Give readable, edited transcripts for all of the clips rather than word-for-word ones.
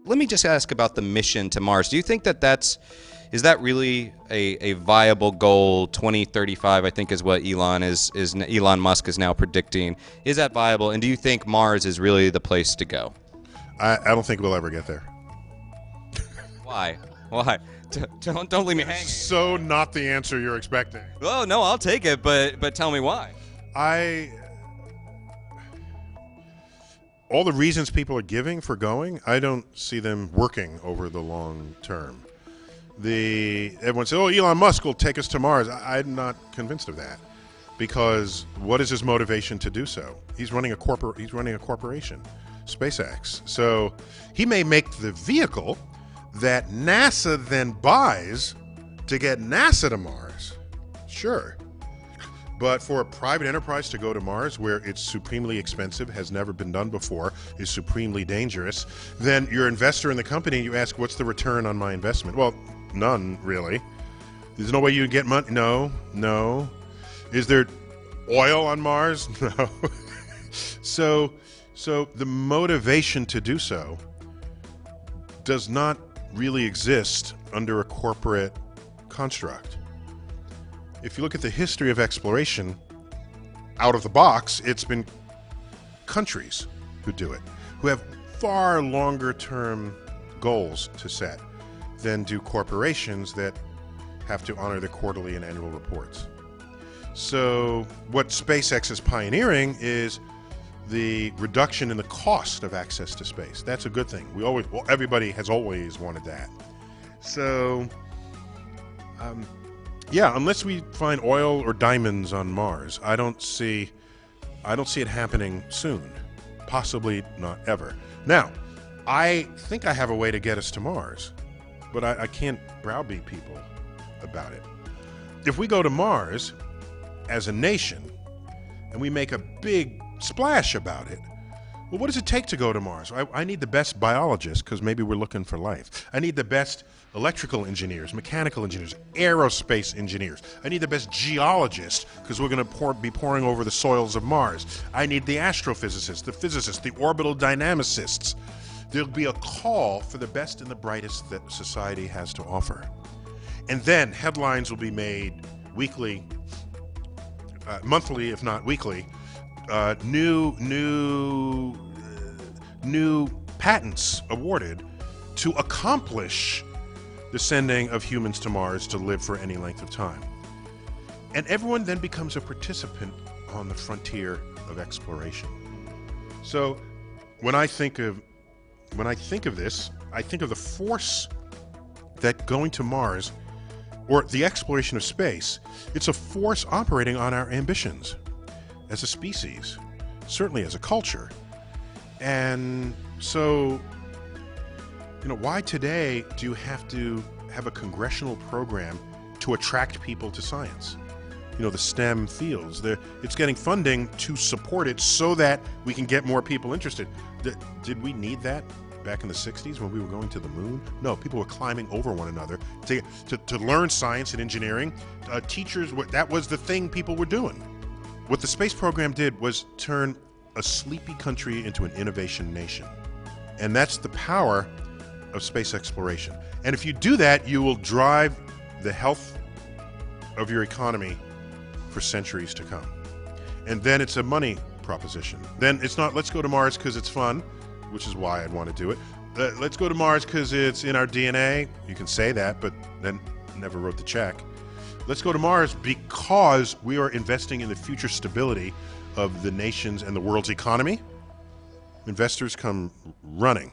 Let me just ask about the mission to Mars. Do you think that is that really a viable goal? 2035, I think, is what Elon Musk is now predicting. Is that viable? And do you think Mars is really the place to go? I don't think we'll ever get there. Why? Why? Don't leave me hanging. So not the answer you're expecting. Oh no, I'll take it, but tell me why. All the reasons people are giving for going, I don't see them working over the long term. Everyone says, "Oh, Elon Musk will take us to Mars." I'm not convinced of that, because what is his motivation to do so? He's running a corporation, SpaceX. So he may make the vehicle that NASA then buys to get NASA to Mars. Sure. But for a private enterprise to go to Mars, where it's supremely expensive, has never been done before, is supremely dangerous, then you're an investor in the company and you ask, what's the return on my investment? Well, none, really. There's no way you get money. No. Is there oil on Mars? No. So the motivation to do so does not really exist under a corporate construct. If you look at the history of exploration, out of the box, it's been countries who do it, who have far longer term goals to set than do corporations that have to honor their quarterly and annual reports. So what SpaceX is pioneering is the reduction in the cost of access to space. That's a good thing. Everybody has always wanted that. So, yeah, unless we find oil or diamonds on Mars, I don't see it happening soon. Possibly not ever. Now, I think I have a way to get us to Mars, but I can't browbeat people about it. If we go to Mars as a nation and we make a big splash about it, well, what does it take to go to Mars? I need the best biologists, because maybe we're looking for life. I need the best electrical engineers, mechanical engineers, aerospace engineers. I need the best geologists, because we're going to be pouring over the soils of Mars. I need the astrophysicists, the physicists, the orbital dynamicists. There'll be a call for the best and the brightest that society has to offer. And then headlines will be made weekly, monthly, if not weekly. New patents awarded to accomplish the sending of humans to Mars to live for any length of time. And everyone then becomes a participant on the frontier of exploration. So when I think of this, I think of the force that going to Mars, or the exploration of space, it's a force operating on our ambitions as a species, certainly as a culture. And so, why today do you have to have a congressional program to attract people to science? The STEM fields. It's getting funding to support it so that we can get more people interested. Did we need that back in the 60s when we were going to the moon? No, people were climbing over one another to learn science and engineering. Teachers, that was the thing people were doing. What the space program did was turn a sleepy country into an innovation nation. And that's the power of space exploration. And if you do that, you will drive the health of your economy for centuries to come. And then it's a money proposition. Then it's not, let's go to Mars because it's fun, which is why I'd want to do it. Let's go to Mars because it's in our DNA. You can say that, but then never wrote the check. Let's go to Mars because we are investing in the future stability of the nation's and the world's economy. Investors come running.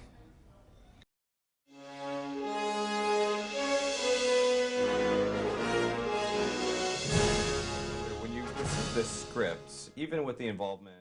When you listen to this script, even with the involvement